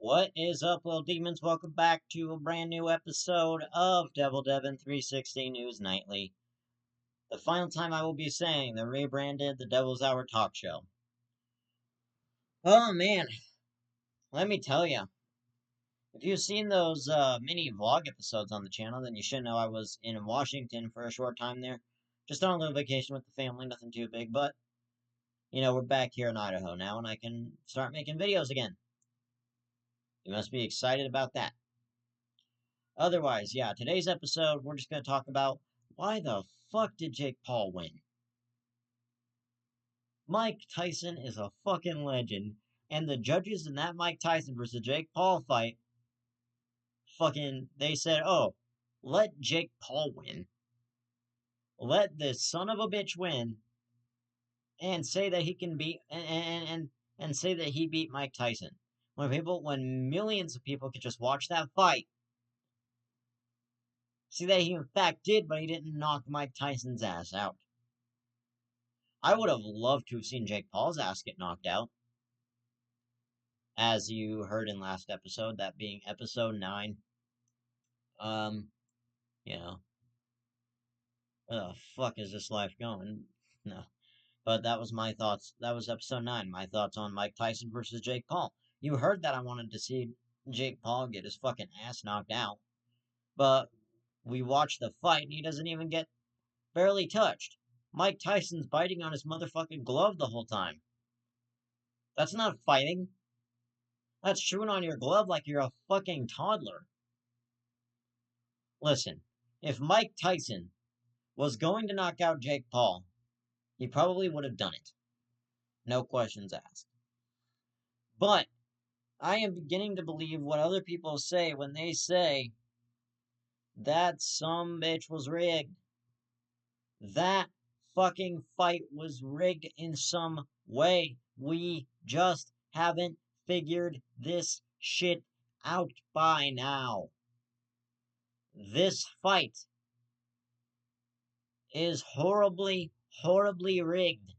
What is up, little demons? Welcome back to a brand new episode of DEVILDEVYN360 News Nightly. The final time I will be saying the rebranded The Devil's Hour talk show. Oh man, let me tell you. If you've seen those mini vlog episodes on the channel, then you should know I was in Washington for a short time there. Just on a little vacation with the family, nothing too big, but, we're back here in Idaho now, and I can start making videos again. You must be excited about that. Otherwise, yeah, today's episode, we're just going to talk about why the fuck did Jake Paul win? Mike Tyson is a fucking legend, and the judges in that Mike Tyson versus Jake Paul fight, they said, oh, let Jake Paul win. Let this son of a bitch win, and say that he can beat, and say that he beat Mike Tyson. When millions of people could just watch that fight, see that he in fact did, but he didn't knock Mike Tyson's ass out. I would have loved to have seen Jake Paul's ass get knocked out. As you heard in last episode, that being episode 9. You know, where the fuck is this life going? No. But that was my thoughts. That was episode 9. My thoughts on Mike Tyson versus Jake Paul. You heard that I wanted to see Jake Paul get his fucking ass knocked out. But we watched the fight and he doesn't even get barely touched. Mike Tyson's biting on his motherfucking glove the whole time. That's not fighting. That's chewing on your glove like you're a fucking toddler. Listen, if Mike Tyson was going to knock out Jake Paul, he probably would have done it. No questions asked. But I am beginning to believe what other people say when they say that some bitch was rigged. That fucking fight was rigged in some way. We just haven't figured this shit out by now. This fight is horribly, horribly rigged.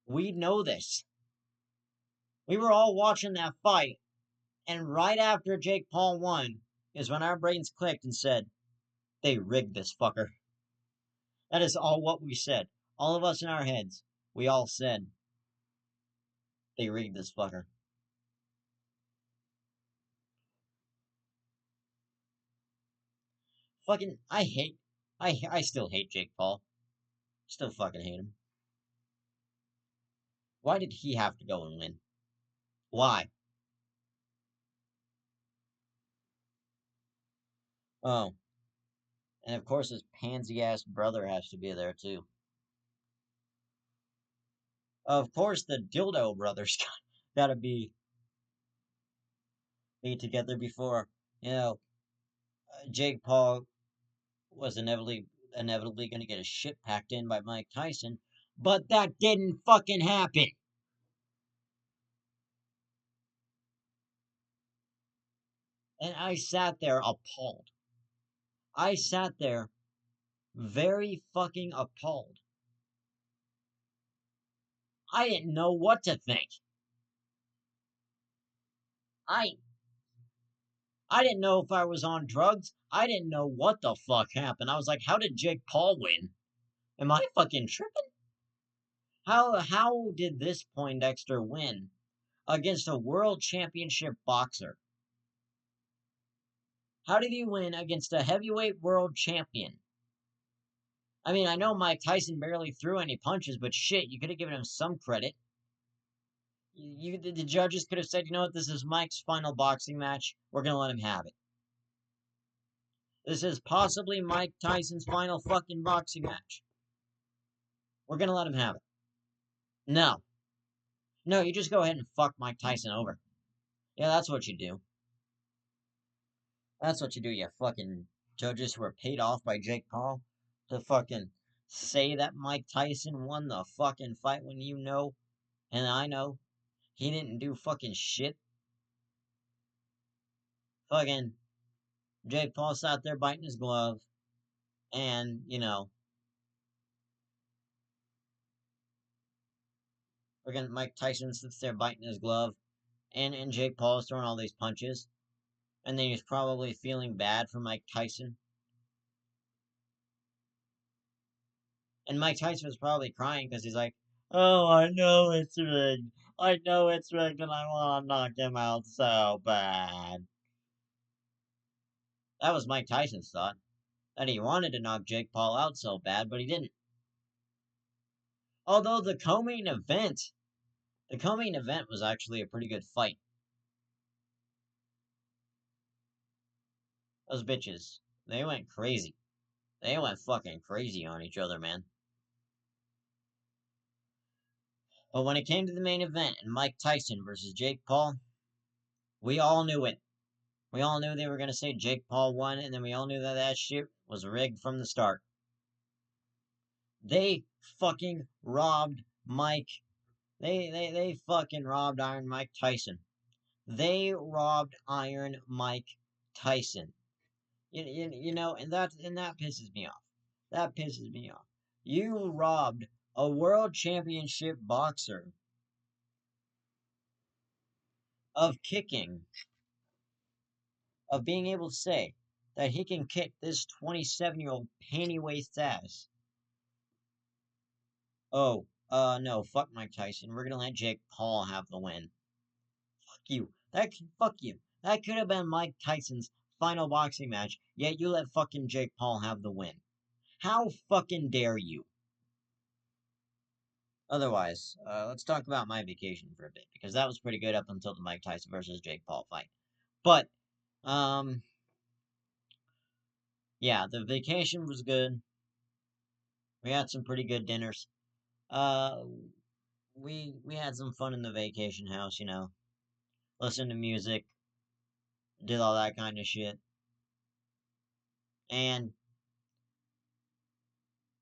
We know this. We were all watching that fight, and right after Jake Paul won is when our brains clicked and said, they rigged this fucker. That is all what we said. All of us in our heads, we all said, they rigged this fucker. Fucking, I still hate Jake Paul. Still fucking hate him. Why did he have to go and win? Why? Oh, and of course his pansy-ass brother has to be there, too. Of course the dildo brothers gotta be together before, Jake Paul was inevitably gonna get his shit packed in by Mike Tyson, but that didn't fucking happen. And I sat there appalled. I sat there very fucking appalled. I didn't know what to think. I didn't know if I was on drugs. I didn't know what the fuck happened. I was like, how did Jake Paul win? Am I fucking tripping? How did this Poindexter win against a world championship boxer? How did he win against a heavyweight world champion? I mean, I know Mike Tyson barely threw any punches, but shit, you could have given him some credit. The judges could have said, you know what, this is Mike's final boxing match. We're gonna let him have it. This is possibly Mike Tyson's final fucking boxing match. We're gonna let him have it. No. No, you just go ahead and fuck Mike Tyson over. Yeah, that's what you do. That's what you do, you fucking judges who are paid off by Jake Paul to fucking say that Mike Tyson won the fucking fight when you know, and I know, he didn't do fucking shit. Fucking Jake Paul sat there biting his glove, and, Again, Mike Tyson sits there biting his glove, and Jake Paul is throwing all these punches, and then he's probably feeling bad for Mike Tyson. And Mike Tyson was probably crying because he's like, "Oh, I know it's rigged. I know it's rigged, and I want to knock him out so bad." That was Mike Tyson's thought. That he wanted to knock Jake Paul out so bad, but he didn't. Although the co-main event was actually a pretty good fight. Those bitches, they went crazy. They went fucking crazy on each other, man. But when it came to the main event and Mike Tyson versus Jake Paul, we all knew it. We all knew they were going to say Jake Paul won, and then we all knew that that shit was rigged from the start. They fucking robbed Mike. They fucking robbed Iron Mike Tyson. They robbed Iron Mike Tyson. You know, and that pisses me off. That pisses me off. You robbed a world championship boxer of kicking, of being able to say that he can kick this 27-year-old panty-waist ass. Oh, no, fuck Mike Tyson. We're gonna let Jake Paul have the win. Fuck you. Fuck you. That could have been Mike Tyson's final boxing match, yet you let fucking Jake Paul have the win. How fucking dare you? Otherwise, let's talk about my vacation for a bit, because that was pretty good up until the Mike Tyson versus Jake Paul fight. But, yeah, the vacation was good. We had some pretty good dinners. Uh, we had some fun in the vacation house, you know. Listened to music, did all that kind of shit. And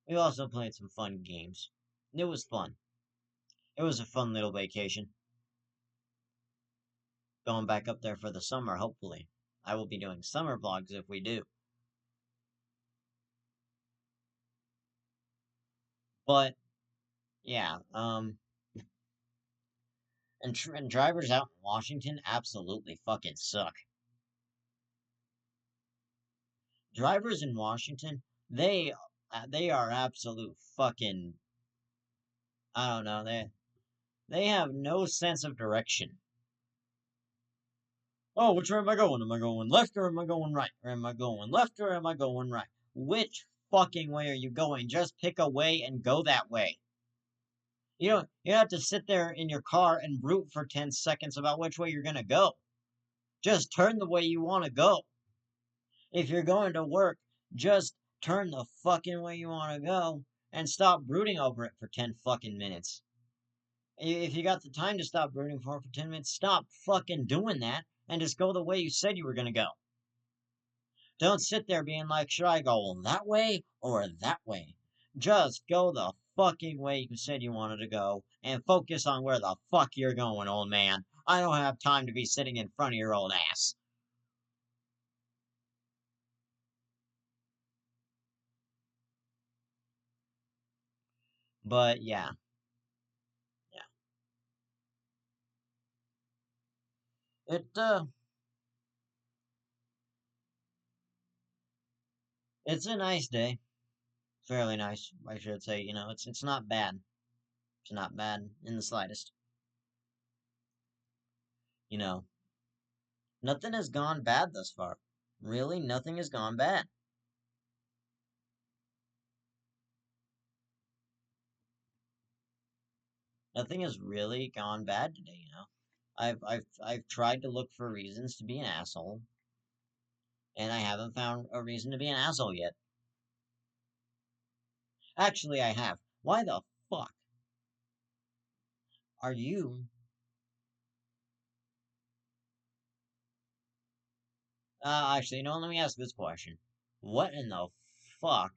we also played some fun games. It was fun. It was a fun little vacation. Going back up there for the summer, hopefully. I will be doing summer vlogs if we do. But, yeah, and drivers out in Washington absolutely fucking suck. Drivers in Washington, they are absolute fucking, I don't know, they have no sense of direction. Oh, which way am I going? Am I going left or am I going right? Or am I going left or am I going right? Which fucking way are you going? Just pick a way and go that way. You don't have to sit there in your car and root for 10 seconds about which way you're gonna go. Just turn the way you want to go. If you're going to work, just turn the fucking way you want to go and stop brooding over it for 10 fucking minutes. If you got the time to stop brooding for it for 10 minutes, stop fucking doing that and just go the way you said you were going to go. Don't sit there being like, should I go that way or that way? Just go the fucking way you said you wanted to go and focus on where the fuck you're going, old man. I don't have time to be sitting in front of your old ass. But yeah, yeah. It it's a nice day. Fairly nice, I should say. You know, it's not bad. It's not bad in the slightest. You know, nothing has gone bad thus far. Really, nothing has gone bad. Nothing has really gone bad today, you know. I've tried to look for reasons to be an asshole, and I haven't found a reason to be an asshole yet. Actually, I have. Why the fuck are you? Actually, you know, let me ask this question. What in the fuck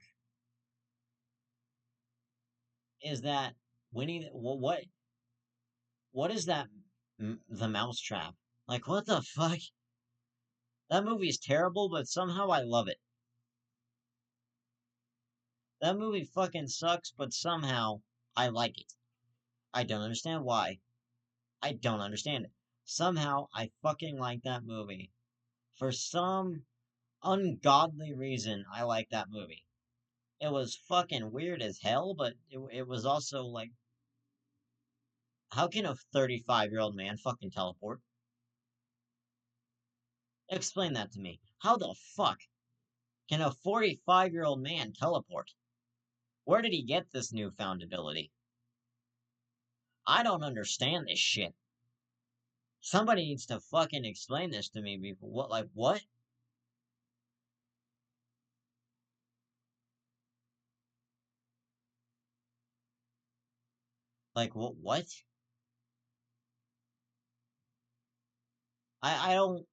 is that Winnie? What is that? The Mousetrap? Like, what the fuck? That movie is terrible, but somehow I love it. That movie fucking sucks, but somehow I like it. I don't understand why. I don't understand it. Somehow, I fucking like that movie. For some ungodly reason, I like that movie. It was fucking weird as hell, but it was also like, how can a 35-year-old man fucking teleport? Explain that to me. How the fuck can a 45-year-old man teleport? Where did he get this newfound ability? I don't understand this shit. Somebody needs to fucking explain this to me before. What, like, what? Like, what? I don't,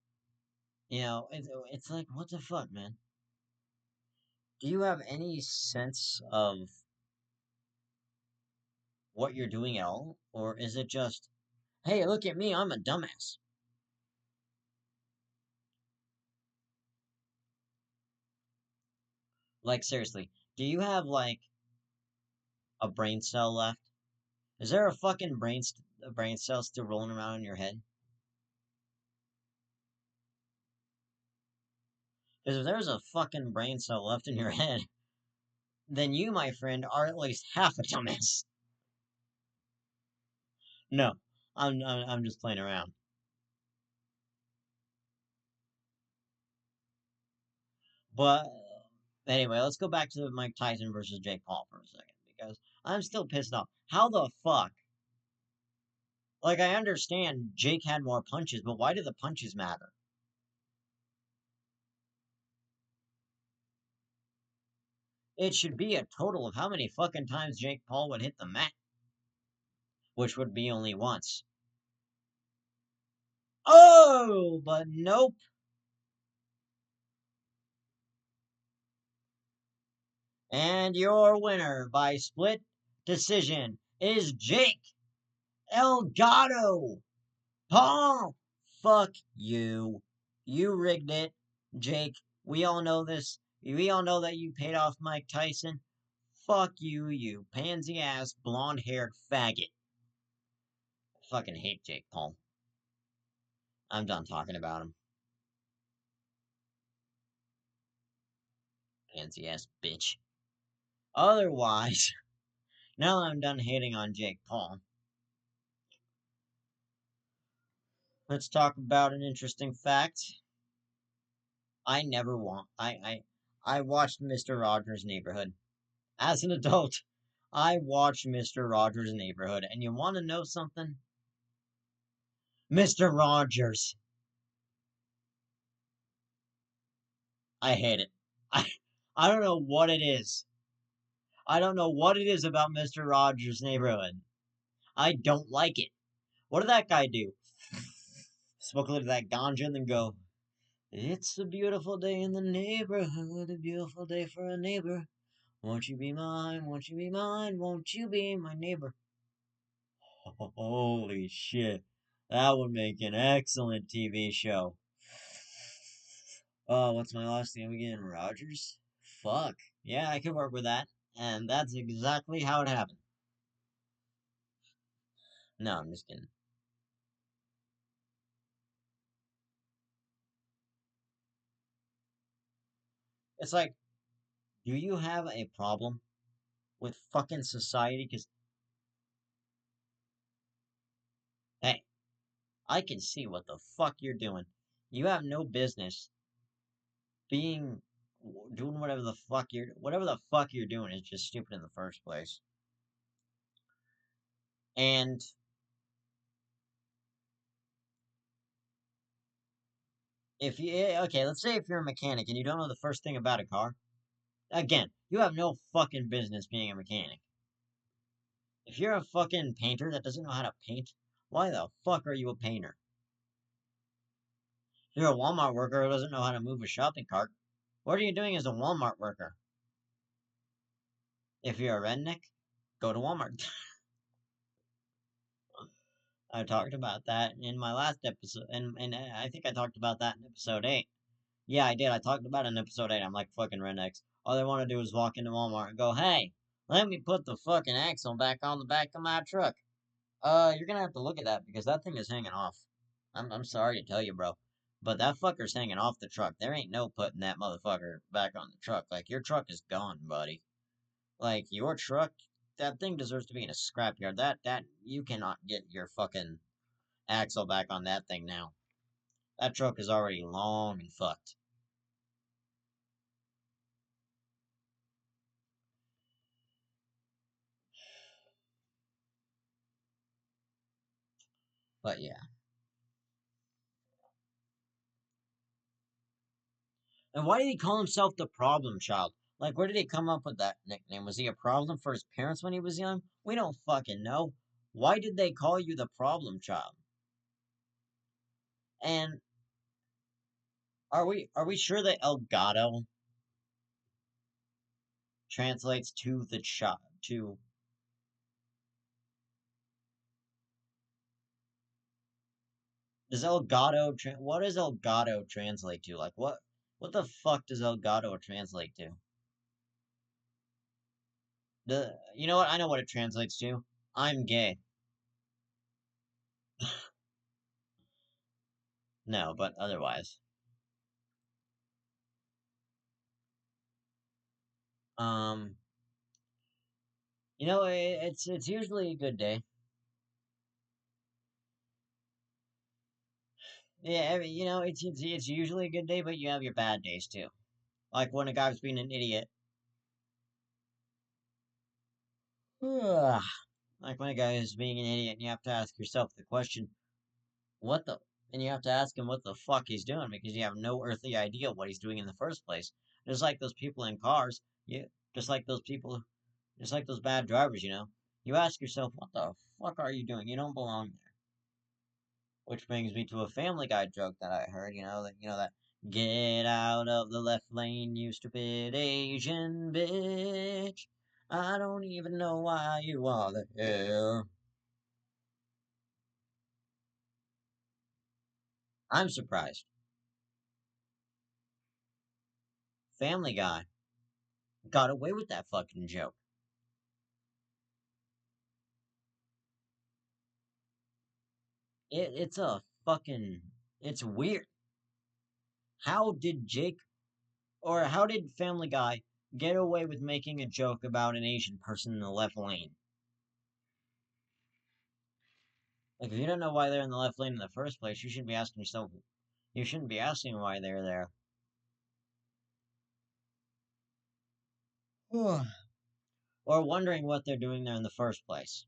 it's like, what the fuck, man? Do you have any sense of what you're doing at all? Or is it just, hey, look at me, I'm a dumbass? Like, seriously, do you have, like, a brain cell left? Is there a fucking a brain cell still rolling around in your head? Because if there's a fucking brain cell left in your head, then you, my friend, are at least half a dumbass. No, I'm just playing around. But anyway, let's go back to Mike Tyson versus Jake Paul for a second because I'm still pissed off. How the fuck? Like, I understand Jake had more punches, but why do the punches matter? It should be a total of how many fucking times Jake Paul would hit the mat, which would be only once. Oh, but nope. And your winner by split decision is Jake Elgato. Paul, fuck you. You rigged it, Jake. We all know this. We all know that you paid off Mike Tyson. Fuck you, you pansy ass blonde haired faggot. I fucking hate Jake Paul. I'm done talking about him. Pansy ass bitch. Otherwise, now that I'm done hating on Jake Paul, let's talk about an interesting fact. I never want. I watched Mr. Rogers' Neighborhood. As an adult, I watched Mr. Rogers' Neighborhood, and you want to know something? Mr. Rogers. I hate it. I, I don't know what it is. I don't know what it is about Mr. Rogers' Neighborhood. I don't like it. What did that guy do? Smoke a little of that ganja and then go, it's a beautiful day in the neighborhood, a beautiful day for a neighbor. Won't you be mine? Won't you be mine? Won't you be my neighbor? Holy shit. That would make an excellent TV show. Oh, what's my last name again? Rogers? Fuck. Yeah, I could work with that. And that's exactly how it happened. No, I'm just kidding. It's like, do you have a problem with fucking society? Because, hey, I can see what the fuck you're doing. You have no business being doing whatever the fuck you're doing is just stupid in the first place. And if you okay, let's say if you're a mechanic and you don't know the first thing about a car, again, you have no fucking business being a mechanic. If you're a fucking painter that doesn't know how to paint, why the fuck are you a painter? If you're a Walmart worker who doesn't know how to move a shopping cart, what are you doing as a Walmart worker? If you're a redneck, go to Walmart. I talked about that in my last episode, and I think I talked about that in episode 8. Yeah, I did. I talked about it in episode 8. I'm like fucking rednecks. All they want to do is walk into Walmart and go, hey, let me put the fucking axle back on the back of my truck. You're gonna have to look at that because that thing is hanging off. I'm sorry to tell you, bro. But that fucker's hanging off the truck. There ain't no putting that motherfucker back on the truck. Like, your truck is gone, buddy. Like, your truck, that thing deserves to be in a scrapyard. You cannot get your fucking axle back on that thing now. That truck is already long and fucked. But yeah. And why did he call himself the problem child? Like, where did he come up with that nickname? Was he a problem for his parents when he was young? We don't fucking know. Why did they call you the problem child? And are we sure that Elgato translates to the child to does what does Elgato translate to? Like what the fuck does Elgato translate to? You know what? I know what it translates to. I'm gay. No, but otherwise. Um, it's usually a good day. Yeah, it's usually a good day, but you have your bad days too. Like when a guy's being an idiot. Like when a guy is being an idiot, and you have to ask yourself the question, what the? And you have to ask him what the fuck he's doing because you have no earthly idea what he's doing in the first place. Just like those people in cars, just like those people, just like those bad drivers, you ask yourself, what the fuck are you doing? You don't belong there. Which brings me to a Family Guy joke that I heard, that get out of the left lane, you stupid Asian bitch. I don't even know why you are there. I'm surprised. Family Guy got away with that fucking joke. It's a fucking. It's weird. How did how did Family Guy get away with making a joke about an Asian person in the left lane? Like, if you don't know why they're in the left lane in the first place, you shouldn't be asking yourself. You shouldn't be asking why they're there. Or wondering what they're doing there in the first place.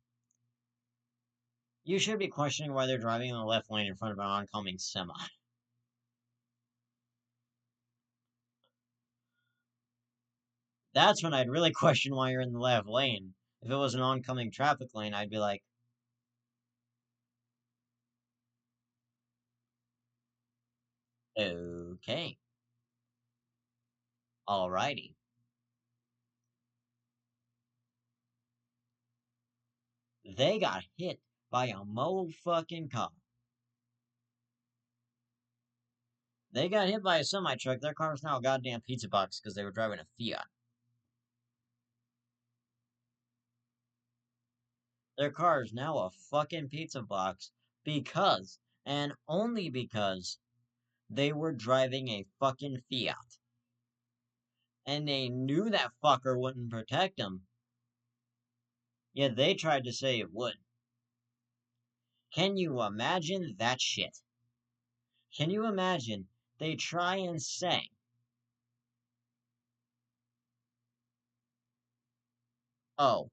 You should be questioning why they're driving in the left lane in front of an oncoming semi. That's when I'd really question why you're in the left lane. If it was an oncoming traffic lane, I'd be like, okay, alrighty. They got hit by a fucking car. They got hit by a semi truck. Their car's now a goddamn pizza box because they were driving a Fiat. Their car is now a fucking pizza box because, and only because, they were driving a fucking Fiat. And they knew that fucker wouldn't protect them, yet they tried to say it would. Can you imagine that shit? Can you imagine they try and say, oh,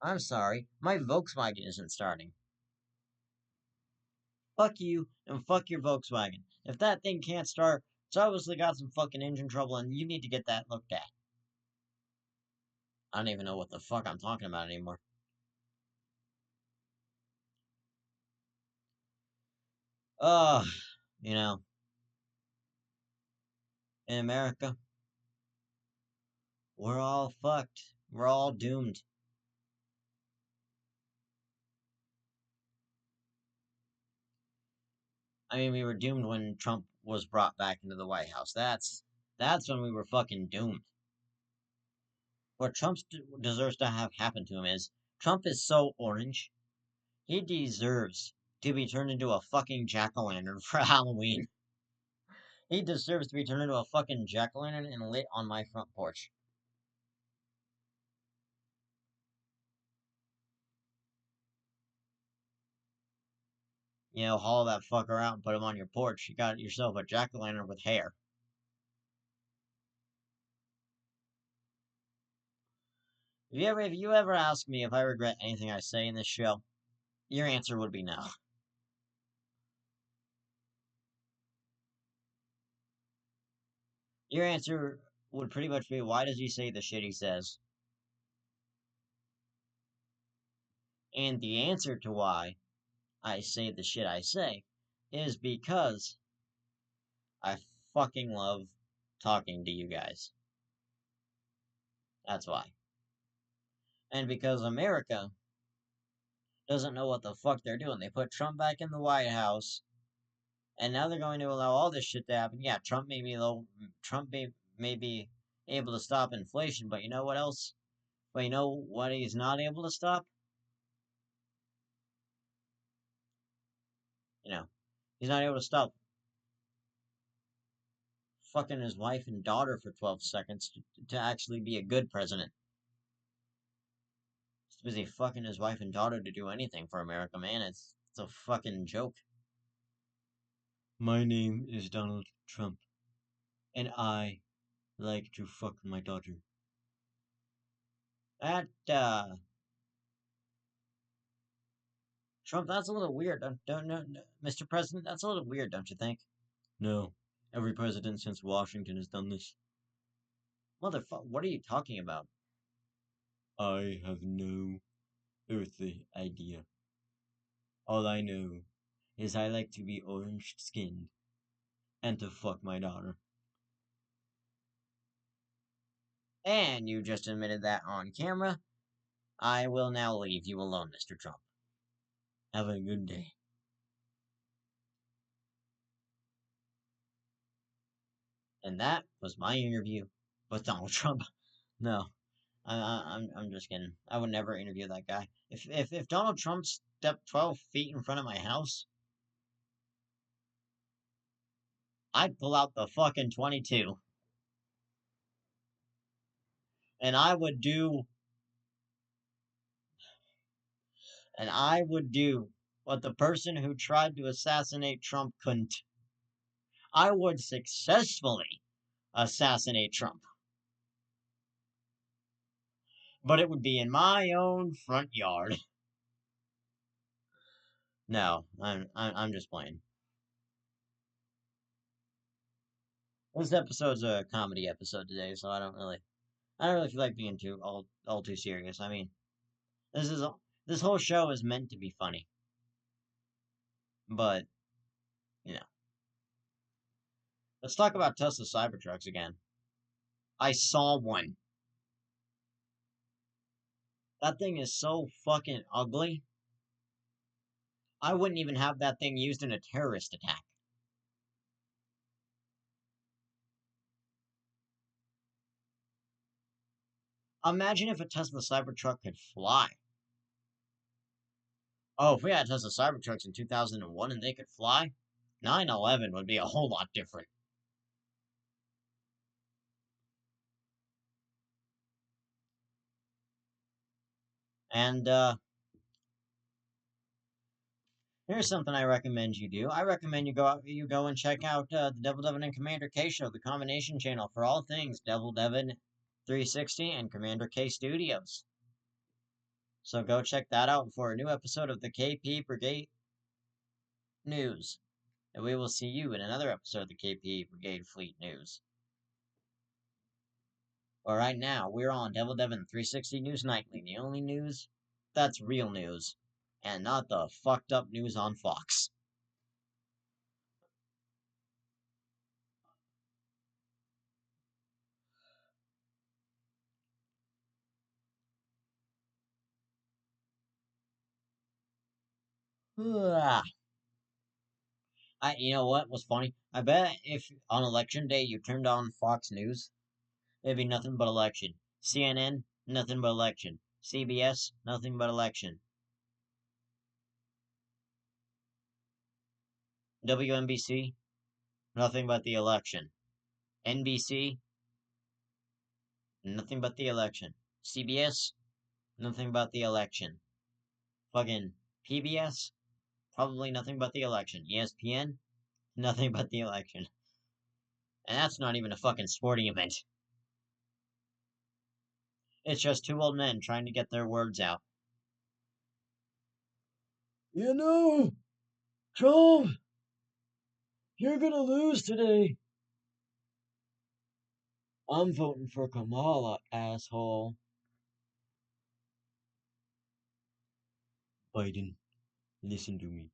I'm sorry, my Volkswagen isn't starting. Fuck you and fuck your Volkswagen. If that thing can't start, it's obviously got some fucking engine trouble and you need to get that looked at. I don't even know what the fuck I'm talking about anymore. Ugh, you know, in America, we're all fucked. We're all doomed. I mean, we were doomed when Trump was brought back into the White House. That's when we were fucking doomed. What Trump deserves to have happen to him is Trump is so orange. He deserves to be turned into a fucking jack-o'-lantern for Halloween. He deserves to be turned into a fucking jack-o'-lantern and lit on my front porch. You know, haul that fucker out and put him on your porch. You got yourself a jack-o'-lantern with hair. If you ever ask me if I regret anything I say in this show, your answer would be no. Your answer would pretty much be, why does he say the shit he says? And the answer to why I say the shit I say is because I fucking love talking to you guys. That's why. And because America doesn't know what the fuck they're doing. They put Trump back in the White House, and now they're going to allow all this shit to happen. Yeah, Trump may be able to stop inflation, but you know what else? But you know what he's not able to stop? You know, he's not able to stop fucking his wife and daughter for 12 seconds to actually be a good president. He's busy fucking his wife and daughter to do anything for America, man. It's a fucking joke. My name is Donald Trump, and I like to fuck my daughter. That, Trump, that's a little weird. Mr. President, that's a little weird, don't you think? No. Every president since Washington has done this. Motherfucker, what are you talking about? I have no earthly idea. All I know is I like to be orange-skinned and to fuck my daughter. And you just admitted that on camera. I will now leave you alone, Mr. Trump. Have a good day. And that was my interview with Donald Trump. No, I'm just kidding. I would never interview that guy. If Donald Trump stepped 12 feet in front of my house, I'd pull out the fucking 22. And I would do what the person who tried to assassinate Trump couldn't. I would successfully assassinate Trump. But it would be in my own front yard. No, I'm just playing. This episode's a comedy episode today, so I don't really feel like being all too serious. I mean, this whole show is meant to be funny. But, you know. Let's talk about Tesla Cybertrucks again. I saw one. That thing is so fucking ugly. I wouldn't even have that thing used in a terrorist attack. Imagine if a Tesla Cybertruck could fly. Oh, if we had Tesla Cybertrucks in 2001 and they could fly, 9/11 would be a whole lot different. And, here's something I recommend you do. I recommend you go and check out the Devil Devin and Commander K show, the combination channel for all things Devil Devin 360 and Commander K Studios. So go check that out for a new episode of the KP Brigade News. And we will see you in another episode of the KP Brigade Fleet News. But right now, we're on Devil Devin 360 News Nightly, the only news that's real news, and not the fucked up news on Fox. You know what was funny? I bet if on election day you turned on Fox News, it'd be nothing but election. CNN, nothing but election. CBS, nothing but election. WNBC, nothing but the election. NBC, nothing but the election. CBS, nothing but the election. Fucking PBS, probably nothing but the election. ESPN, nothing but the election. And that's not even a fucking sporting event. It's just two old men trying to get their words out. You know, Trump, you're gonna lose today. I'm voting for Kamala, asshole. Biden, listen to me.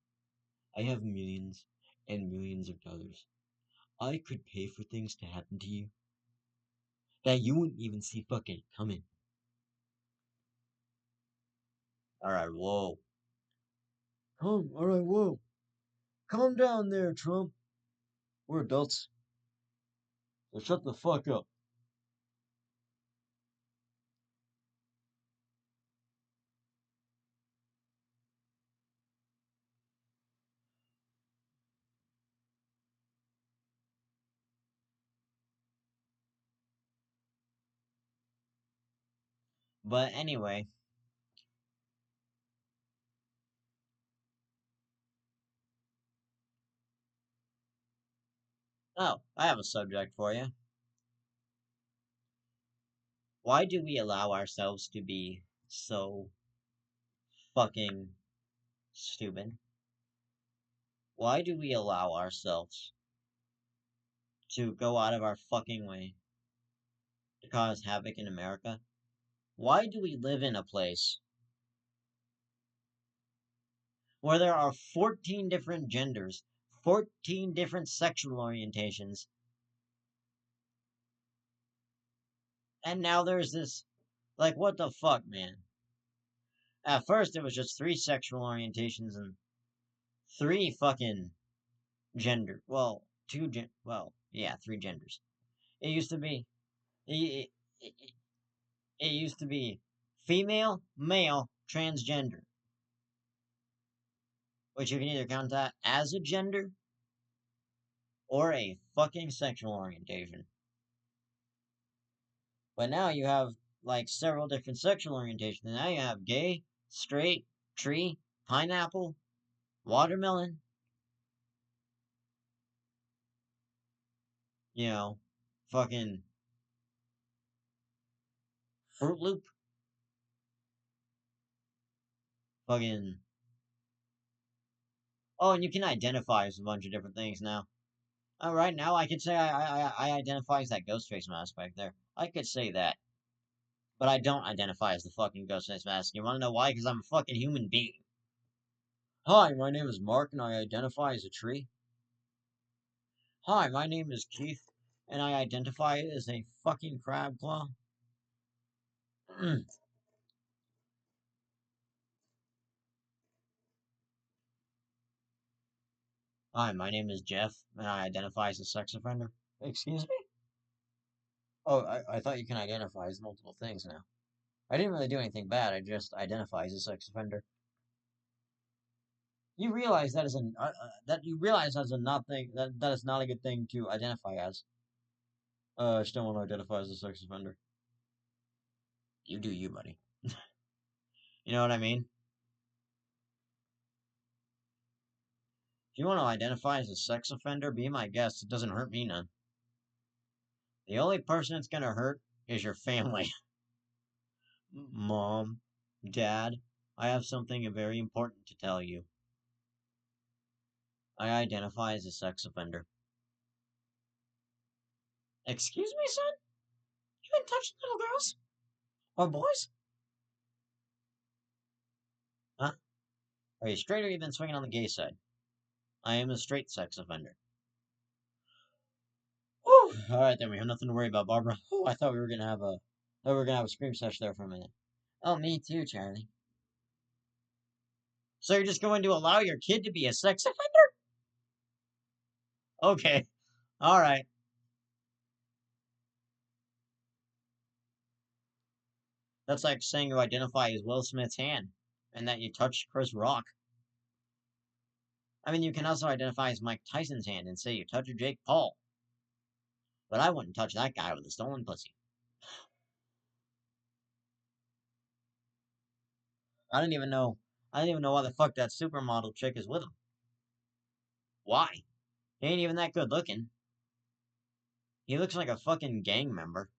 I have millions and millions of dollars. I could pay for things to happen to you that you wouldn't even see fucking coming. Alright, whoa. Alright, whoa. Calm down there, Trump. We're adults. So shut the fuck up. But anyway. Oh, I have a subject for you. Why do we allow ourselves to be so fucking stupid? Why do we allow ourselves to go out of our fucking way to cause havoc in America? Why do we live in a place where there are 14 different genders, 14 different sexual orientations, and now there's this, like, what the fuck, man? At first, it was just 3 sexual orientations and 3 fucking gender. Well, 3 genders. It used to be, it, it, it used to be female, male, transgender, which you can either count that as a gender or a fucking sexual orientation. But now you have like several different sexual orientations. Now you have gay, straight, tree, pineapple, watermelon, you know, fucking Fruit Loop, fucking. Oh, and you can identify as a bunch of different things now. Right now, I could say I identify as that Ghostface mask back there. I could say that. But I don't identify as the fucking Ghostface mask. You wanna know why? Because I'm a fucking human being. Hi, my name is Mark and I identify as a tree. Hi, my name is Keith and I identify as a fucking crab claw. Hi, my name is Jeff and I identify as a sex offender. Excuse me? Oh, I thought you can identify as multiple things now. I didn't really do anything bad, I just identify as a sex offender. You realize that is a not thing that is not a good thing to identify as. I just don't want to identify as a sex offender. You do you, buddy. You know what I mean? If you want to identify as a sex offender, be my guest. It doesn't hurt me none. The only person it's gonna hurt is your family. Mom, Dad, I have something very important to tell you. I identify as a sex offender. Excuse me, son? You been touching little girls? Or boys? Huh? Are you straight or you been swinging on the gay side? I am a straight sex offender. Whew. Alright then, we have nothing to worry about, Barbara. Oh, I thought we were gonna have a scream session there for a minute. Oh, me too, Charlie. So you're just going to allow your kid to be a sex offender? Okay. Alright. That's like saying you identify as Will Smith's hand and that you touched Chris Rock. I mean, you can also identify as Mike Tyson's hand and say you touch a Jake Paul. But I wouldn't touch that guy with a stolen pussy. I didn't even know. I didn't even know why the fuck that supermodel chick is with him. Why? He ain't even that good looking. He looks like a fucking gang member.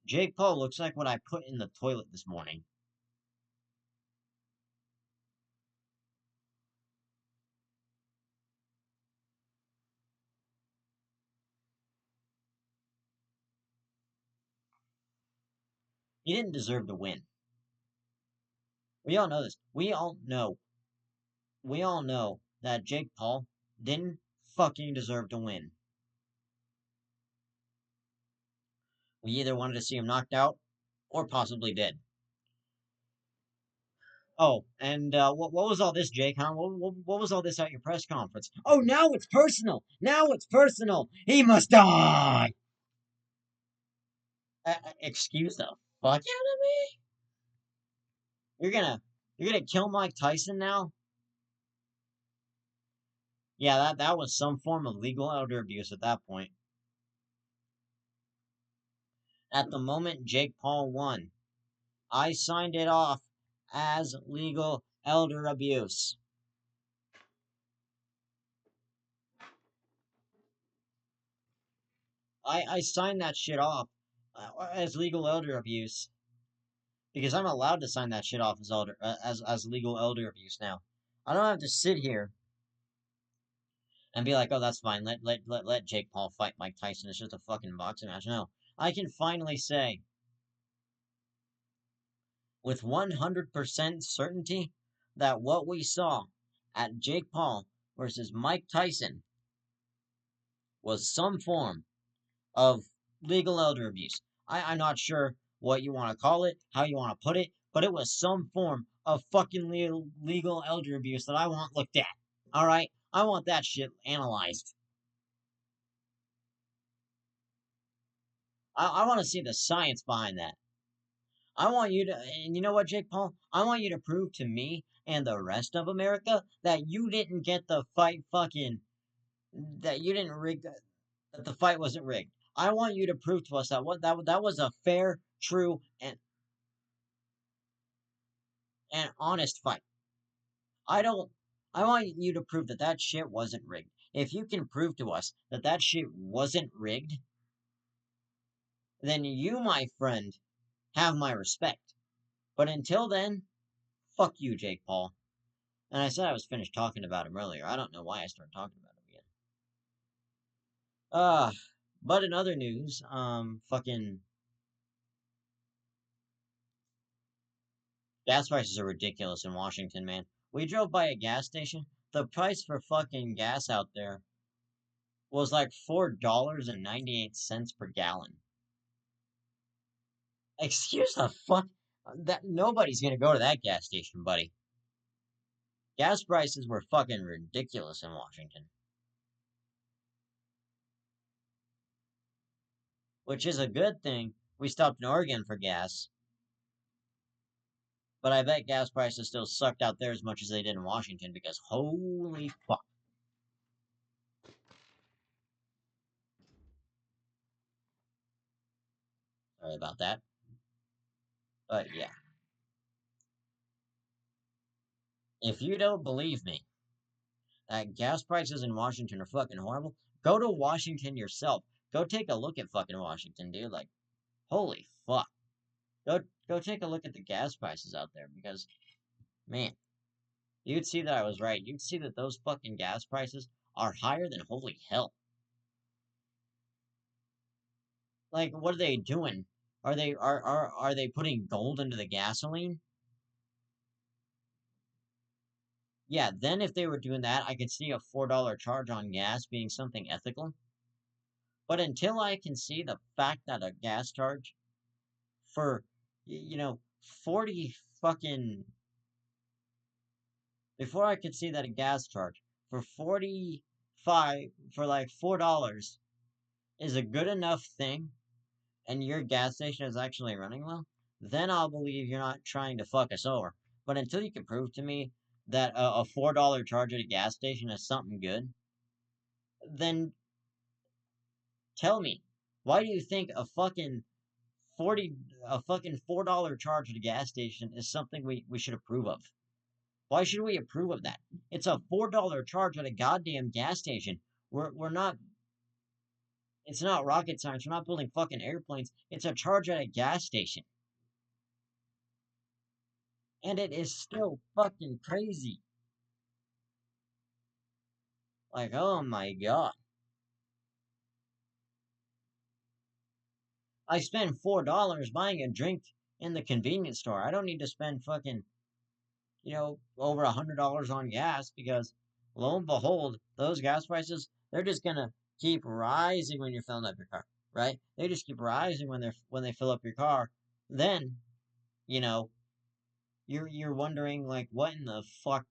Jake Paul looks like what I put in the toilet this morning. He didn't deserve to win. We all know this. We all know that Jake Paul didn't fucking deserve to win. We either wanted to see him knocked out or possibly dead. Oh, and what was all this, Jake? Huh? What was all this at your press conference? Oh, now it's personal. Now it's personal. He must die. Excuse the fuck out of me. You're gonna kill Mike Tyson now? Yeah, that was some form of legal elder abuse at that point. At the moment Jake Paul won, I signed it off as legal elder abuse. I signed that shit off as legal elder abuse because I'm allowed to sign that shit off as as legal elder abuse now. I don't have to sit here and be like, oh, that's fine. Let Jake Paul fight Mike Tyson. It's just a fucking boxing match. No, I can finally say with 100% certainty that what we saw at Jake Paul versus Mike Tyson was some form of legal elder abuse. I'm not sure what you want to call it, how you want to put it, but it was some form of fucking legal elder abuse that I want looked at. Alright? I want that shit analyzed. I want to see the science behind that. I want you to, and you know what, Jake Paul? I want you to prove to me and the rest of America that you didn't get the fight fucking, that you didn't rig, that the fight wasn't rigged. I want you to prove to us that that was a fair, true, and honest fight. I don't. I want you to prove that that shit wasn't rigged. If you can prove to us that that shit wasn't rigged, then you, my friend, have my respect. But until then, fuck you, Jake Paul. And I said I was finished talking about him earlier. I don't know why I started talking about him again. But in other news, fucking gas prices are ridiculous in Washington, man. We drove by a gas station. The price for fucking gas out there was like $4.98 per gallon. Excuse the fuck? That nobody's gonna go to that gas station, buddy. Gas prices were fucking ridiculous in Washington. Which is a good thing. We stopped in Oregon for gas. But I bet gas prices still sucked out there as much as they did in Washington because holy fuck. Sorry about that. But yeah. If you don't believe me that gas prices in Washington are fucking horrible, go to Washington yourself. Go take a look at fucking Washington, dude. Like, holy fuck. Go take a look at the gas prices out there because, man, you'd see that I was right. You'd see that those fucking gas prices are higher than holy hell. Like, what are they doing? Are they putting gold into the gasoline? Yeah, then if they were doing that, I could see a $4 charge on gas being something ethical. But until I can see the fact that a gas charge for, 40 fucking, before I could see that a gas charge for 45, for like $4 is a good enough thing, and your gas station is actually running well, then I'll believe you're not trying to fuck us over. But until you can prove to me that a $4 charge at a gas station is something good, then tell me, why do you think forty a fucking $4 charge at a gas station is something we should approve of? Why should we approve of that? It's a $4 charge at a goddamn gas station. We're not. It's not rocket science. We're not building fucking airplanes. It's a charge at a gas station. And it is still fucking crazy. Like, oh my god. I spend $4 buying a drink in the convenience store. I don't need to spend fucking, over $100 on gas because lo and behold, those gas prices, they're just gonna keep rising when you're filling up your car, right? They just keep rising when they fill up your car. Then, you know, you're wondering like what in the fuck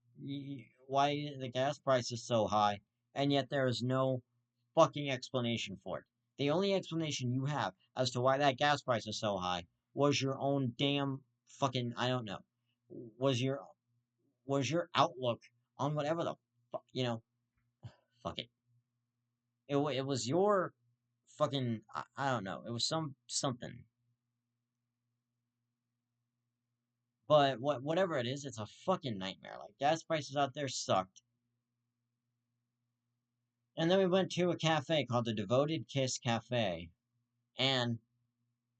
why the gas price is so high, and yet there is no fucking explanation for it. The only explanation you have as to why that gas price is so high was your own damn fucking, I don't know, was your outlook on whatever the fuck it. It was your fucking, I don't know, it was something. But whatever it is, it's a fucking nightmare. Like gas prices out there sucked. And then we went to a cafe called the Devoted Kiss Cafe. And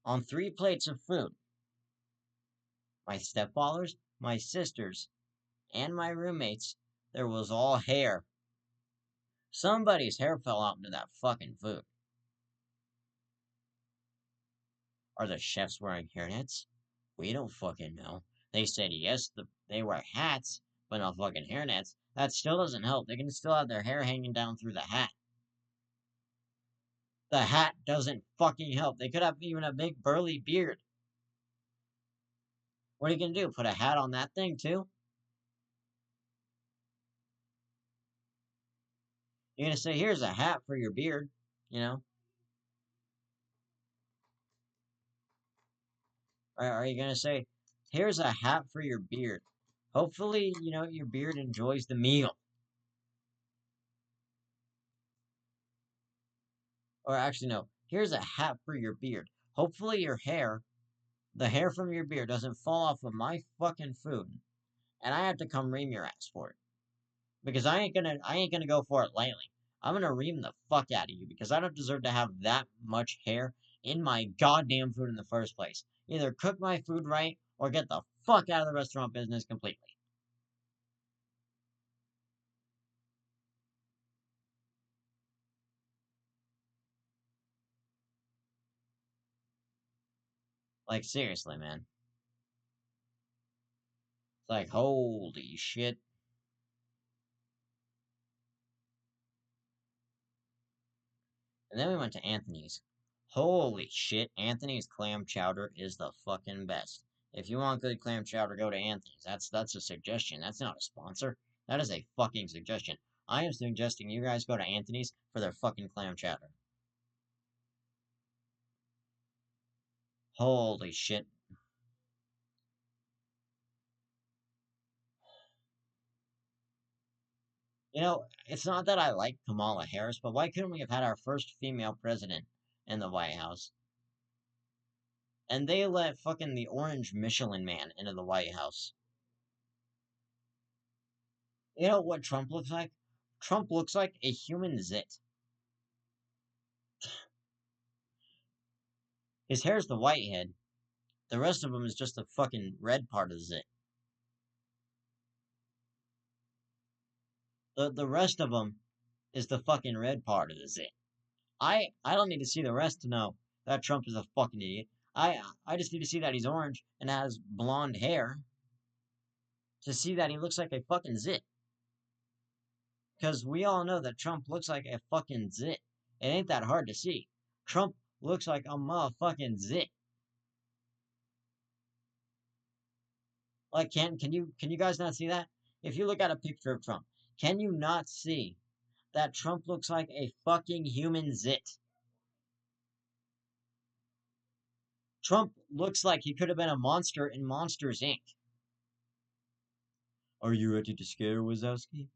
on 3 plates of food, my stepfathers, my sisters, and my roommates, there was all hair. Somebody's hair fell out into that fucking food. Are the chefs wearing hairnets? We don't fucking know. They said yes, they wear hats, but not fucking hairnets. That still doesn't help. They can still have their hair hanging down through the hat. The hat doesn't fucking help. They could have even a big burly beard. What are you gonna do? Put a hat on that thing too? You're gonna say, here's a hat for your beard, you know? Or are you gonna say, here's a hat for your beard? Hopefully, your beard enjoys the meal. Or actually, no, here's a hat for your beard. Hopefully the hair from your beard doesn't fall off of my fucking food, and I have to come ream your ass for it. Because I ain't gonna go for it lightly. I'm gonna ream the fuck out of you because I don't deserve to have that much hair in my goddamn food in the first place. Either cook my food right or get the fuck out of the restaurant business completely. Like seriously, man. It's like holy shit. And then we went to Anthony's. Holy shit, Anthony's clam chowder is the fucking best. If you want good clam chowder, go to Anthony's. That's a suggestion. That's not a sponsor. That is a fucking suggestion. I am suggesting you guys go to Anthony's for their fucking clam chowder. Holy shit. It's not that I like Kamala Harris, but why couldn't we have had our first female president in the White House? And they let fucking the orange Michelin man into the White House. You know what Trump looks like? Trump looks like a human zit. His hair's the white head. The rest of him is just the fucking red part of the zit. The rest of him is the fucking red part of the zit. I don't need to see the rest to know that Trump is a fucking idiot. I just need to see that he's orange and has blonde hair to see that he looks like a fucking zit. Because we all know that Trump looks like a fucking zit. It ain't that hard to see. Trump looks like a motherfucking zit. Like, can you guys not see that? If you look at a picture of Trump, can you not see that Trump looks like a fucking human zit? Trump looks like he could have been a monster in Monsters, Inc. Are you ready to scare, Wazowski?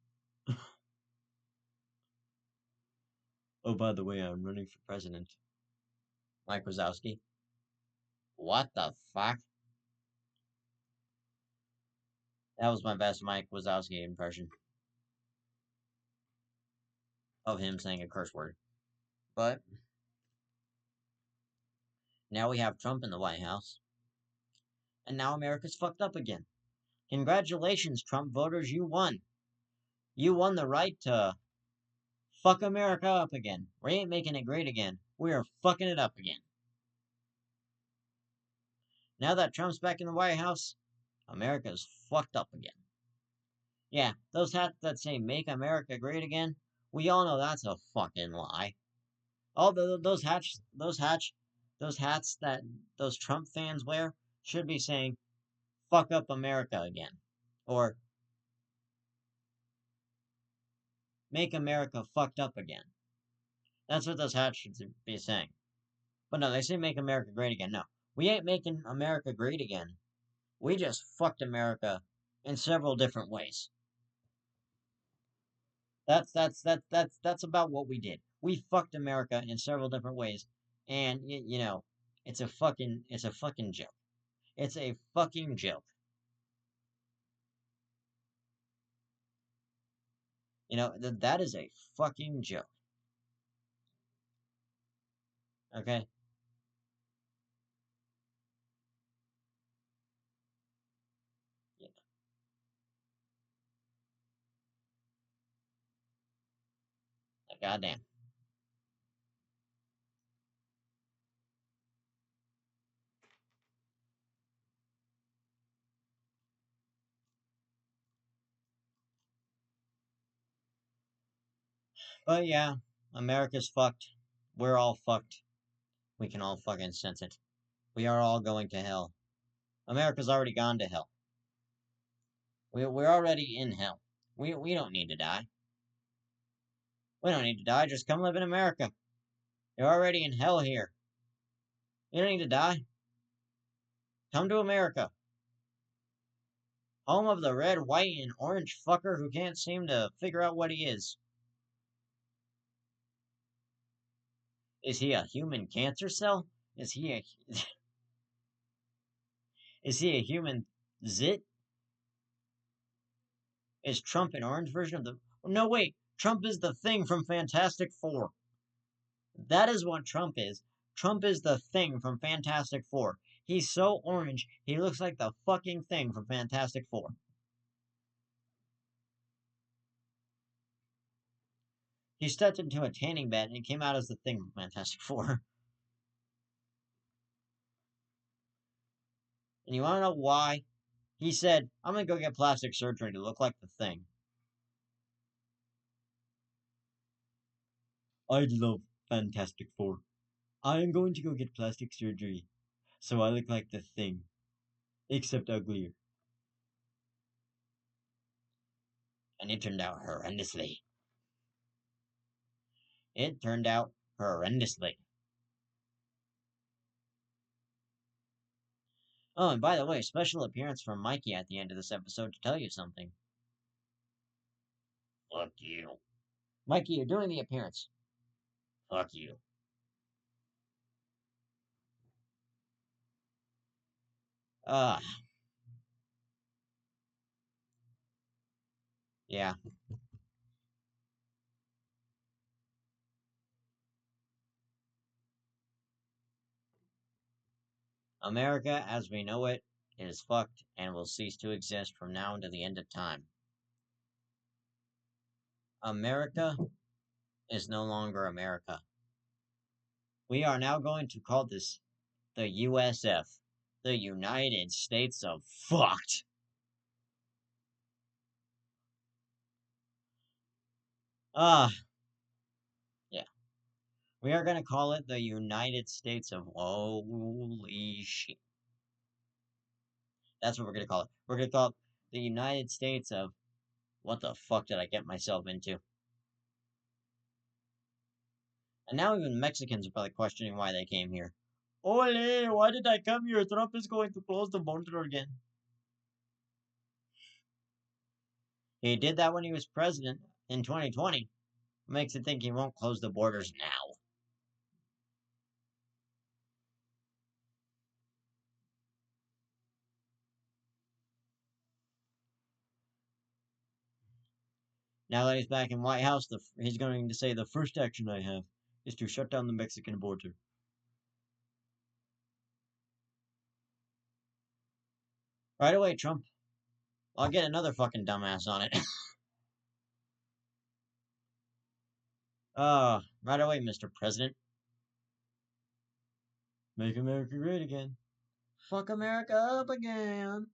Oh, by the way, I'm running for president. Mike Wazowski. What the fuck? That was my best Mike Wazowski impression of him saying a curse word. But now we have Trump in the White House. And now America's fucked up again. Congratulations, Trump voters, you won. You won the right to fuck America up again. We ain't making it great again. We are fucking it up again. Now that Trump's back in the White House, America's fucked up again. Yeah, those hats that say "Make America Great Again," we all know that's a fucking lie. All those hats that those Trump fans wear should be saying "Fuck up America again," or "Make America fucked up again." That's what those hats should be saying. But no, they say "Make America Great Again." No, we ain't making America great again. We just fucked America in several different ways. That's about what we did. We fucked America in several different ways, and you know, it's a fucking joke. It's a fucking joke. You know, that is a fucking joke. Okay? Yeah, like, goddamn. But yeah, America's fucked. We're all fucked. We can all fucking sense it. We are all going to hell. America's already gone to hell. We're already in hell. We don't need to die. We don't need to die. Just come live in America. You're already in hell here. You don't need to die. Come to America. Home of the red, white, and orange fucker who can't seem to figure out what he is. Is he a human cancer cell? Is he a is he a human zit? Is Trump an orange version of the No wait, Trump is the Thing from Fantastic Four. That is what Trump is. Trump is the Thing from Fantastic Four. He's so orange, he looks like the fucking Thing from Fantastic Four. He stepped into a tanning bed and came out as the Thing from Fantastic Four. And you wanna know why? He said, I'm gonna go get plastic surgery to look like the Thing. I love Fantastic Four. I am going to go get plastic surgery so I look like the Thing, except uglier. And it turned out horrendously. It turned out horrendously. Oh, and by the way, special appearance from Mikey at the end of this episode to tell you something. Fuck you. Mikey, you're doing the appearance. Fuck you. Ah, yeah. America, as we know it, is fucked and will cease to exist from now until the end of time. America is no longer America. We are now going to call this the USF, the United States of Fucked. Ah, yeah. We are going to call it the United States of Holy Shit. That's what we're going to call it. We're going to call it the United States of what the fuck did I get myself into? And now even Mexicans are probably questioning why they came here. Ole, why did I come here? Trump is going to close the border again. He did that when he was president in 2020. Makes it think he won't close the borders now. Now that he's back in White House, he's going to say the first action I have is to shut down the Mexican border. Right away, Trump. I'll get another fucking dumbass on it. Right away, Mr. President. Make America great again. Fuck America up again.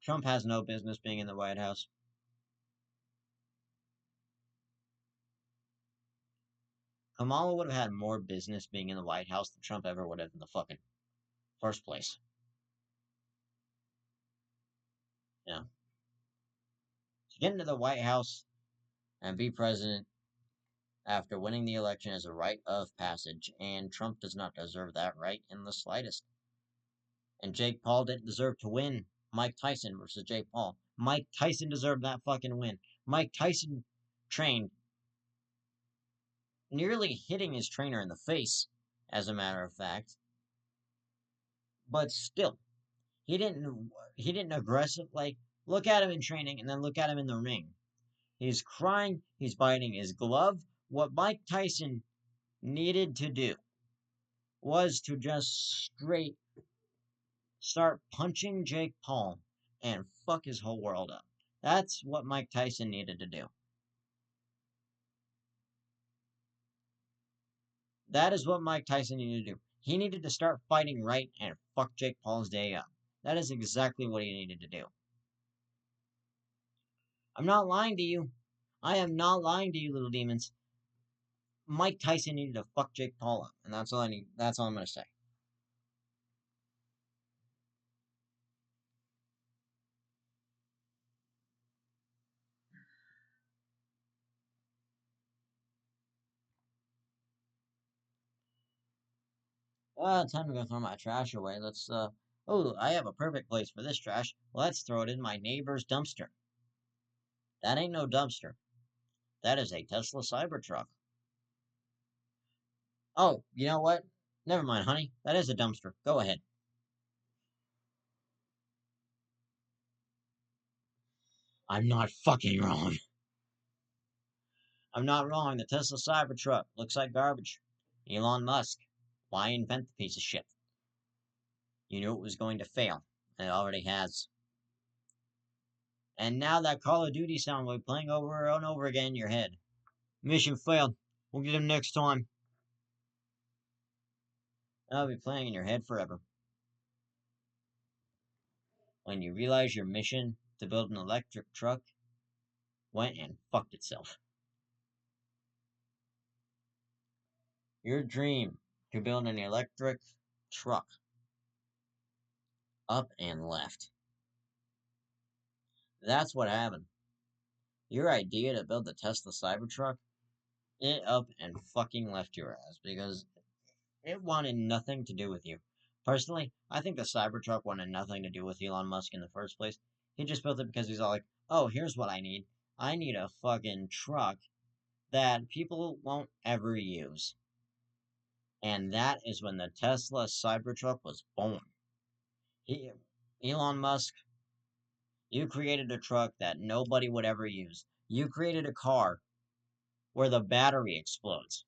Trump has no business being in the White House. Kamala would have had more business being in the White House than Trump ever would have in the fucking first place. Yeah. To get into the White House and be president after winning the election is a rite of passage, and Trump does not deserve that right in the slightest. And Jake Paul didn't deserve to win Mike Tyson versus Jake Paul. Mike Tyson deserved that fucking win. Mike Tyson trained, nearly hitting his trainer in the face, as a matter of fact. But still, he didn't aggressive like look at him in training and then look at him in the ring. He's crying, he's biting his glove. What Mike Tyson needed to do was to just straight start punching Jake Paul and fuck his whole world up. That's what Mike Tyson needed to do. That is what Mike Tyson needed to do. He needed to start fighting right and fuck Jake Paul's day up. That is exactly what he needed to do. I'm not lying to you. I am not lying to you, little demons. Mike Tyson needed to fuck Jake Paul up, and that's all I need. That's all I'm gonna say. Time to go throw my trash away. Oh, I have a perfect place for this trash. Let's throw it in my neighbor's dumpster. That ain't no dumpster. That is a Tesla Cybertruck. Oh, you know what? Never mind, honey. That is a dumpster. Go ahead. I'm not fucking wrong. I'm not wrong. The Tesla Cybertruck looks like garbage. Elon Musk. Why invent the piece of shit? You knew it was going to fail. And it already has. And now that Call of Duty sound will be playing over and over again in your head. Mission failed. We'll get him next time. That'll be playing in your head forever. When you realize your mission to build an electric truck went and fucked itself. Your dream to build an electric truck up and left. That's what happened. Your idea to build the Tesla Cybertruck, it up and fucking left your ass because it wanted nothing to do with you. Personally, I think the Cybertruck wanted nothing to do with Elon Musk in the first place. He just built it because he's all like, oh, here's what I need. I need a fucking truck that people won't ever use. And that is when the Tesla Cybertruck was born. He, Elon Musk, you created a truck that nobody would ever use. You created a car where the battery explodes.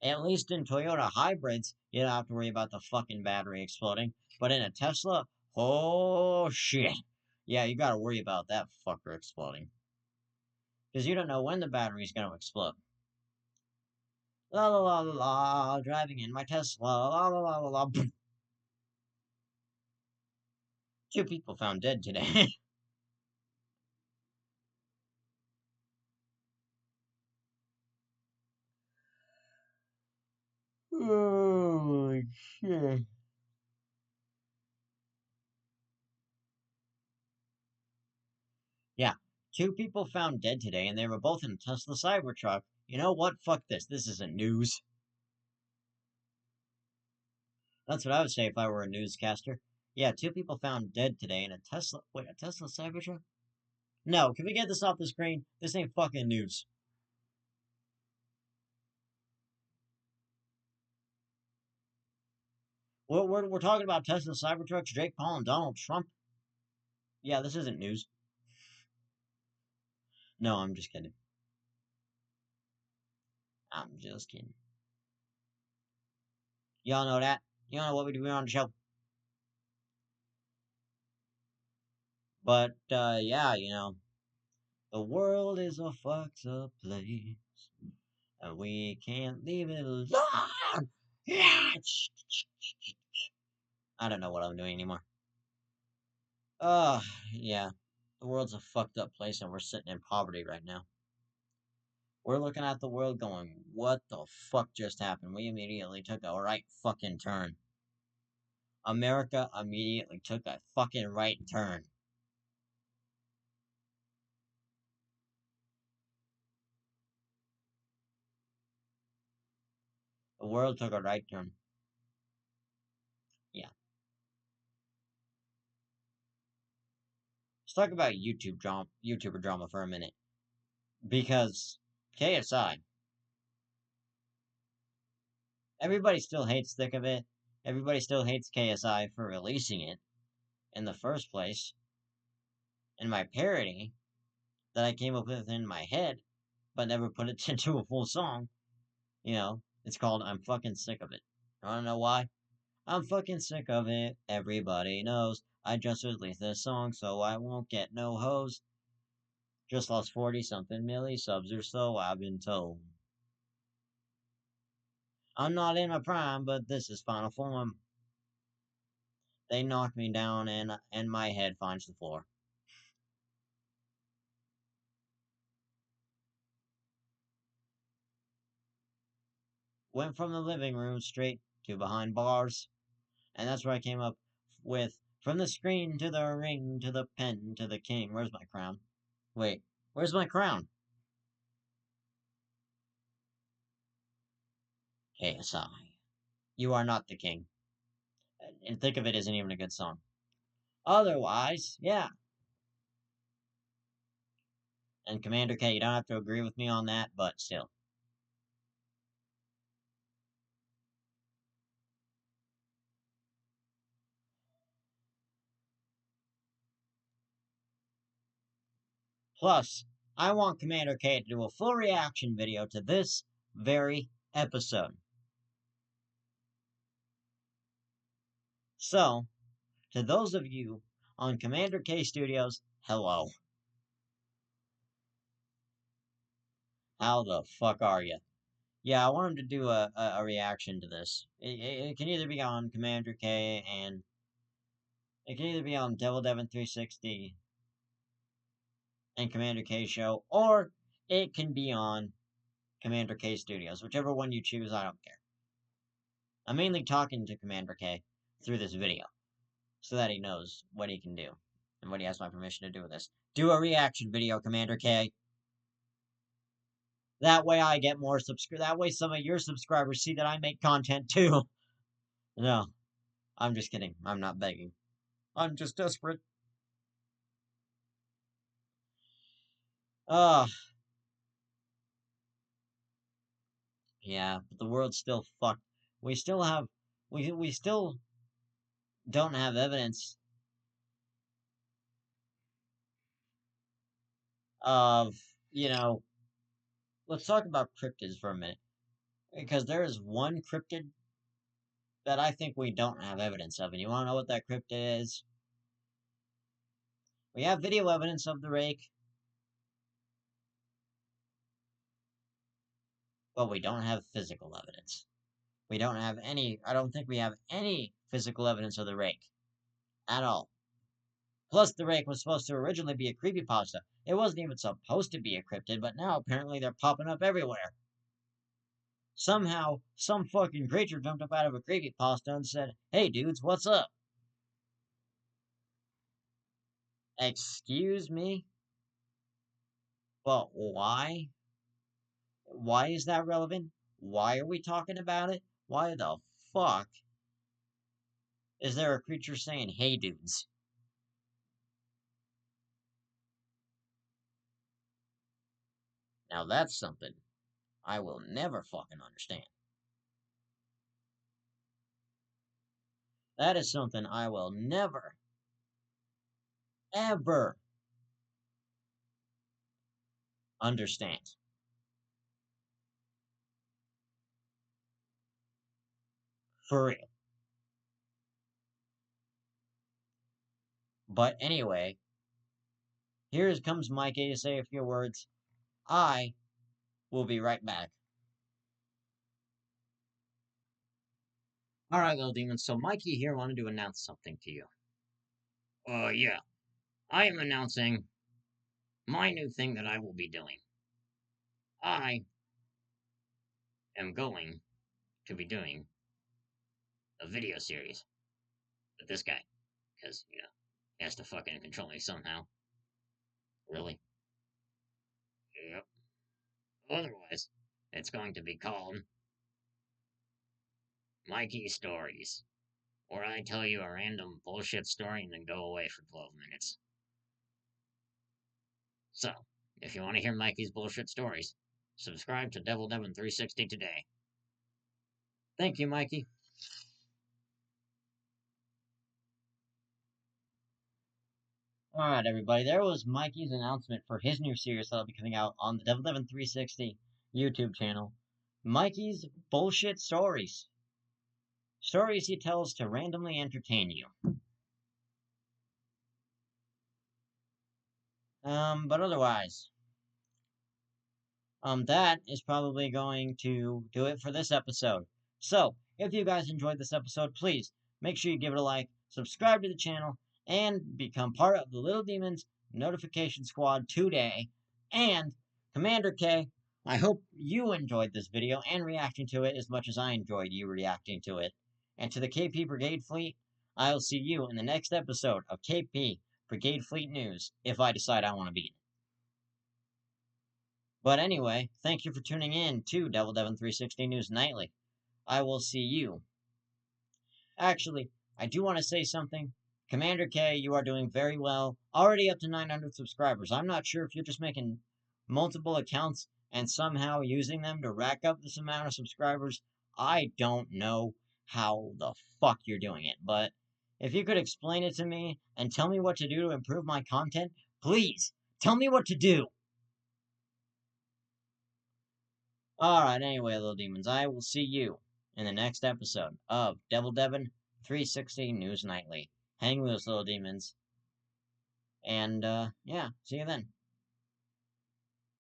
At least in Toyota hybrids, you don't have to worry about the fucking battery exploding. But in a Tesla, oh shit. Yeah, you gotta worry about that fucker exploding. Because you don't know when the battery's gonna explode. La la la la la, driving in my Tesla, la la la la la. Two people found dead today. Oh shit. Yeah, 2 people found dead today, and they were both in a Tesla Cybertruck. You know what? Fuck this. This isn't news. That's what I would say if I were a newscaster. Yeah, 2 people found dead today in a Tesla... Wait, a Tesla Cybertruck? No, can we get this off the screen? This ain't fucking news. We're talking about Tesla Cybertrucks, Jake Paul, and Donald Trump. Yeah, this isn't news. No, I'm just kidding. I'm just kidding. Y'all know that. Y'all know what we do on the show. But, yeah, you know, the world is a fucked up place, and we can't leave it alone. I don't know what I'm doing anymore. Yeah. The world's a fucked up place, and we're sitting in poverty right now. We're looking at the world going, what the fuck just happened? We immediately took a right fucking turn. America immediately took a fucking right turn. The world took a right turn. Yeah. Let's talk about YouTuber drama for a minute. Because KSI, everybody still hates Thick of It. Everybody still hates KSI for releasing it in the first place. And my parody that I came up with in my head, but never put it into a full song, you know, it's called I'm Fucking Sick of It. I don't know why. I'm fucking sick of it. Everybody knows. I just released this song, so I won't get no hoes. Just lost 40 something milli subs or so, I've been told. I'm not in my prime, but this is final form. They knock me down and my head finds the floor. Went from the living room straight to behind bars. And that's where I came up with from the screen to the ring to the pen to the king. Where's my crown? Wait, where's my crown? KSI. You are not the king. And Think of It isn't even a good song. Otherwise, yeah. And Commander K, you don't have to agree with me on that, but still. Plus, I want Commander K to do a full reaction video to this very episode. So, to those of you on Commander K Studios, hello. How the fuck are you? Yeah, I want him to do a reaction to this. It can either be on Commander K and it can either be on DEVILDEVYN360 and Commander K Show, or it can be on Commander K Studios. Whichever one you choose, I don't care. I'm mainly talking to Commander K through this video, so that he knows what he can do, and what he has my permission to do with this. Do a reaction video, Commander K. That way I get more that way some of your subscribers see that I make content too. No, I'm just kidding. I'm not begging. I'm just desperate. Ugh. Yeah, but the world's still fucked. We still have, we still don't have evidence of, you know, let's talk about cryptids for a minute. Because there is one cryptid that I think we don't have evidence of. And you want to know what that cryptid is? We have video evidence of the rake, but we don't have physical evidence. We don't have any, I don't think we have any physical evidence of the rake. At all. Plus, the rake was supposed to originally be a creepypasta. It wasn't even supposed to be a cryptid, but now apparently they're popping up everywhere. Somehow, some fucking creature jumped up out of a creepypasta and said, "Hey dudes, what's up?" Excuse me? But why? Why is that relevant? Why are we talking about it? Why the fuck is there a creature saying, hey dudes? Now that's something I will never fucking understand. That is something I will never, ever understand. For real. But anyway, here comes Mikey to say a few words. I will be right back. Alright, little demons, so Mikey here wanted to announce something to you. Yeah. I am announcing my new thing that I will be doing. I am going to be doing a video series with this guy. Because, he has to fucking control me somehow. Really? Yep. Otherwise, it's going to be called Mikey Stories, where I tell you a random bullshit story and then go away for 12 minutes. So, if you want to hear Mikey's bullshit stories, subscribe to DEVILDEVYN360 today. Thank you, Mikey. Alright, everybody, there was Mikey's announcement for his new series that'll be coming out on the DEVILDEVYN360 YouTube channel. Mikey's Bullshit Stories. Stories he tells to randomly entertain you. But otherwise, that is probably going to do it for this episode. So, if you guys enjoyed this episode, please make sure you give it a like, subscribe to the channel, and become part of the Little Demons Notification Squad today. And, Commander K, I hope you enjoyed this video and reacting to it as much as I enjoyed you reacting to it. And to the KP Brigade Fleet, I'll see you in the next episode of KP Brigade Fleet News, if I decide I want to be in it. But anyway, thank you for tuning in to DevilDevin360 News Nightly. I will see you. Actually, I do want to say something. Commander K, you are doing very well. Already up to 900 subscribers. I'm not sure if you're just making multiple accounts and somehow using them to rack up this amount of subscribers. I don't know how the fuck you're doing it. But if you could explain it to me and tell me what to do to improve my content, please, tell me what to do. Alright, anyway, little demons, I will see you in the next episode of DevilDevin360 News Nightly. Hang loose, little demons. And, yeah, see you then.